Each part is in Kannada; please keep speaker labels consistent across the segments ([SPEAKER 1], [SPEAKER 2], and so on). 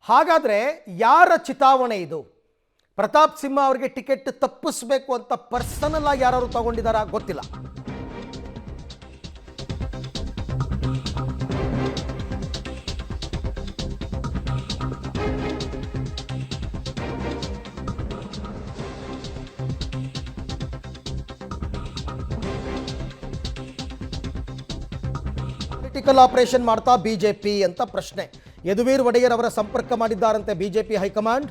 [SPEAKER 1] ಹಾಗಾದ್ರೆ ಯಾರ ಚಿತಾವಣೆ ಇದು? ಪ್ರತಾಪ್ ಸಿಂಹ ಅವರಿಗೆ ಟಿಕೆಟ್ ತಪ್ಪಿಸಬೇಕು ಅಂತ ಪರ್ಸನಲ್ ಆಗಿ ಯಾರು ತಗೊಂಡಿದ್ದಾರಾ ಗೊತ್ತಿಲ್ಲ. ಪೊಲಿಟಿಕಲ್ ಆಪರೇಷನ್ ಮಾಡ್ತಾ ಬಿಜೆಪಿ ಅಂತ ಪ್ರಶ್ನೆ. ಯದುವೀರ್ ಒಡೆಯರ್ ಅವರ ಸಂಪರ್ಕ ಮಾಡಿದ್ದಾರಂತೆ ಬಿಜೆಪಿ ಹೈಕಮಾಂಡ್.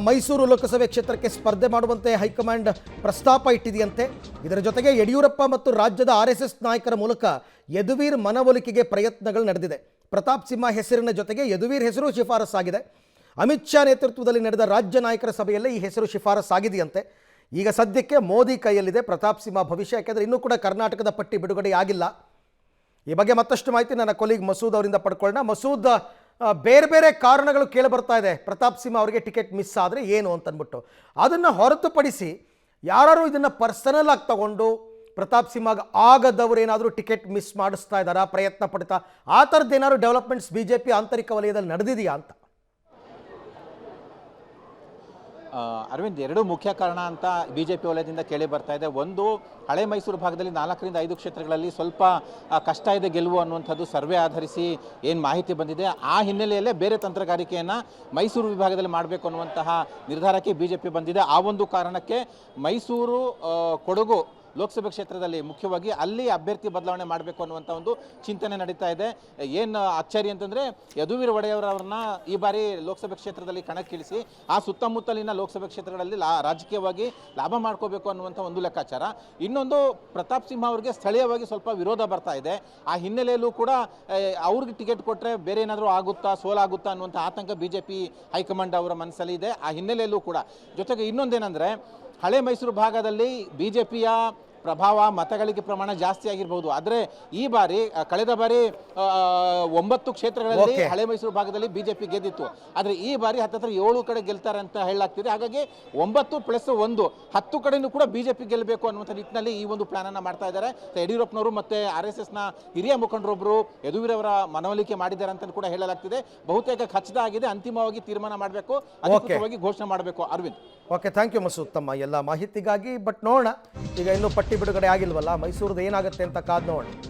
[SPEAKER 1] ಮೈಸೂರು ಲೋಕಸಭೆ ಕ್ಷೇತ್ರಕ್ಕೆ ಸ್ಪರ್ಧೆ ಮಾಡುವಂತೆ ಹೈಕಮಾಂಡ್ ಪ್ರಸ್ತಾಪ ಇಟ್ಟಿದೆಯಂತೆ. ಇದರ ಜೊತೆಗೆ ಯಡಿಯೂರಪ್ಪ ಮತ್ತು ರಾಜ್ಯದ RSS ನಾಯಕರ ಮೂಲಕ ಯದುವೀರ್ ಮನವೊಲಿಕೆಗೆ ಪ್ರಯತ್ನಗಳು ನಡೆದಿದೆ. ಪ್ರತಾಪ್ ಸಿಂಹ ಹೆಸರಿನ ಜೊತೆಗೆ ಯದುವೀರ್ ಹೆಸರು ಶಿಫಾರಸ್ಸಾಗಿದೆ. ಅಮಿತ್ ಶಾ ನೇತೃತ್ವದಲ್ಲಿ ನಡೆದ ರಾಜ್ಯ ನಾಯಕರ ಸಭೆಯಲ್ಲೇ ಈ ಹೆಸರು ಶಿಫಾರಸ್ಸಾಗಿದೆಯಂತೆ. ಈಗ ಸದ್ಯಕ್ಕೆ ಮೋದಿ ಕೈಯಲ್ಲಿದೆ ಪ್ರತಾಪ್ ಸಿಂಹ ಭವಿಷ್ಯ. ಯಾಕೆಂದರೆ ಇನ್ನೂ ಕೂಡ ಕರ್ನಾಟಕದ ಪಟ್ಟಿ ಬಿಡುಗಡೆ ಆಗಿಲ್ಲ. ಈ ಬಗ್ಗೆ ಮತ್ತಷ್ಟು ಮಾಹಿತಿ ನನ್ನ ಕೊಲೀಗ್ ಮಸೂದ್ ಅವರಿಂದ ಪಡ್ಕೊಳ್ಳೋಣ. ಮಸೂದ್, ಬೇರೆ ಬೇರೆ ಕಾರಣಗಳು ಕೇಳಿ ಬರ್ತಾ ಇದೆ ಪ್ರತಾಪ್ ಸಿಂಹ ಅವರಿಗೆ ಟಿಕೆಟ್ ಮಿಸ್ ಆದರೆ ಏನು ಅಂತಂದ್ಬಿಟ್ಟು. ಅದನ್ನು ಹೊರತುಪಡಿಸಿ ಯಾರು ಇದನ್ನು ಪರ್ಸನಲ್ ಆಗಿ ತಗೊಂಡು ಪ್ರತಾಪ್ ಸಿಂಹಗೆ ಆಗದವರು ಏನಾದರೂ ಟಿಕೆಟ್ ಮಿಸ್ ಮಾಡಿಸ್ತಾ ಇದ್ದಾರಾ, ಪ್ರಯತ್ನ ಪಡ್ತಾ, ಆ ಥರದ್ದು ಏನಾದ್ರು ಡೆವಲಪ್ಮೆಂಟ್ಸ್ BJP ಆಂತರಿಕ ವಲಯದಲ್ಲಿ ನಡೆದಿದೆಯಾ ಅಂತ?
[SPEAKER 2] ಅರವಿಂದ್, ಎರಡು ಮುಖ್ಯ ಕಾರಣ ಅಂತ BJP ವಲಯದಿಂದ ಕೇಳಿ ಬರ್ತಾ ಇದೆ. ಒಂದು, ಹಳೆ ಮೈಸೂರು ಭಾಗದಲ್ಲಿ 4ರಿಂದ 5 ಕ್ಷೇತ್ರಗಳಲ್ಲಿ ಸ್ವಲ್ಪ ಕಷ್ಟ ಇದೆ ಗೆಲುವು ಅನ್ನುವಂಥದ್ದು ಸರ್ವೆ ಆಧರಿಸಿ ಏನು ಮಾಹಿತಿ ಬಂದಿದೆ. ಆ ಹಿನ್ನೆಲೆಯಲ್ಲೇ ಬೇರೆ ತಂತ್ರಗಾರಿಕೆಯನ್ನು ಮೈಸೂರು ವಿಭಾಗದಲ್ಲಿ ಮಾಡಬೇಕು ಅನ್ನುವಂತಹ ನಿರ್ಧಾರಕ್ಕೆ BJP ಬಂದಿದೆ. ಆ ಒಂದು ಕಾರಣಕ್ಕೆ ಮೈಸೂರು, ಕೊಡಗು ಲೋಕಸಭೆ ಕ್ಷೇತ್ರದಲ್ಲಿ ಮುಖ್ಯವಾಗಿ ಅಲ್ಲಿ ಅಭ್ಯರ್ಥಿ ಬದಲಾವಣೆ ಮಾಡಬೇಕು ಅನ್ನುವಂಥ ಒಂದು ಚಿಂತನೆ ನಡೀತಾ ಇದೆ. ಏನು ಅಚ್ಚರಿ ಅಂತಂದರೆ, ಯದುವೀರ್ ಒಡೆಯವರವ್ರನ್ನ ಈ ಬಾರಿ ಲೋಕಸಭೆ ಕ್ಷೇತ್ರದಲ್ಲಿ ಕಣಕ್ಕಿಳಿಸಿ ಆ ಸುತ್ತಮುತ್ತಲಿನ ಲೋಕಸಭೆ ಕ್ಷೇತ್ರಗಳಲ್ಲಿ ರಾಜಕೀಯವಾಗಿ ಲಾಭ ಮಾಡ್ಕೋಬೇಕು ಅನ್ನುವಂಥ ಒಂದು ಲೆಕ್ಕಾಚಾರ. ಇನ್ನೊಂದು, ಪ್ರತಾಪ್ ಸಿಂಹ ಅವರಿಗೆ ಸ್ಥಳೀಯವಾಗಿ ಸ್ವಲ್ಪ ವಿರೋಧ ಬರ್ತಾ ಇದೆ. ಆ ಹಿನ್ನೆಲೆಯಲ್ಲೂ ಕೂಡ ಅವ್ರಿಗೆ ಟಿಕೆಟ್ ಕೊಟ್ಟರೆ ಬೇರೆ ಏನಾದರೂ ಆಗುತ್ತಾ, ಸೋಲಾಗುತ್ತಾ ಅನ್ನುವಂಥ ಆತಂಕ BJP ಹೈಕಮಾಂಡ್ ಅವರ ಮನಸ್ಸಲ್ಲಿ ಇದೆ. ಆ ಹಿನ್ನೆಲೆಯಲ್ಲೂ ಕೂಡ ಜೊತೆಗೆ ಇನ್ನೊಂದೇನೆಂದರೆ, ಹಳೆ ಮೈಸೂರು ಭಾಗದಲ್ಲಿ BJPಯ ಪ್ರಭಾವ, ಮತಗಳಿಕೆ ಪ್ರಮಾಣ ಜಾಸ್ತಿ ಆಗಿರಬಹುದು. ಆದರೆ ಈ ಬಾರಿ, ಕಳೆದ ಬಾರಿ 9 ಕ್ಷೇತ್ರಗಳಲ್ಲಿ ಹಳೆ ಮೈಸೂರು ಭಾಗದಲ್ಲಿ BJP ಗೆದ್ದಿತ್ತು. ಆದರೆ ಈ ಬಾರಿ ಹತ್ತತ್ರ 7 ಕಡೆ ಗೆಲ್ತಾರೆ ಅಂತ ಹೇಳಲಾಗ್ತಿದೆ. ಹಾಗಾಗಿ 9+1 10 ಕಡೆಯೂ ಕೂಡ BJP ಗೆಲ್ಲಬೇಕು ಅನ್ನುವಂಥ ನಿಟ್ಟಿನಲ್ಲಿ ಈ ಒಂದು ಪ್ಲಾನ್ ಅನ್ನು ಮಾಡ್ತಾ ಇದ್ದಾರೆ. ಯಡಿಯೂರಪ್ಪನವರು ಮತ್ತೆ RSSನ ಹಿರಿಯ ಮುಖಂಡರೊಬ್ಬರು ಯದುವೀರ್ ಅವರ ಮನವೊಲಿಕೆ ಮಾಡಿದ್ದಾರೆ ಅಂತ ಕೂಡ ಹೇಳಲಾಗ್ತಿದೆ. ಬಹುತೇಕ ಖಚಿತ ಆಗಿದೆ. ಅಂತಿಮವಾಗಿ ತೀರ್ಮಾನ ಮಾಡಬೇಕು, ಅಧಿಕೃತವಾಗಿ ಘೋಷಣೆ ಮಾಡಬೇಕು. Aravind,
[SPEAKER 1] okay, thank you Masood ತಮ್ಮ ಎಲ್ಲ ಮಾಹಿತಿಗಾಗಿ. ಬಟ್ ನೋಡೋಣ, ಈಗ ಇನ್ನೂ ಪಟ್ಟಿ ಬಿಡುಗಡೆ ಆಗಿಲ್ವಲ್ಲ, ಮೈಸೂರದ್ದು ಏನಾಗುತ್ತೆ ಅಂತ ಕಾದು ನೋಡೋಣ.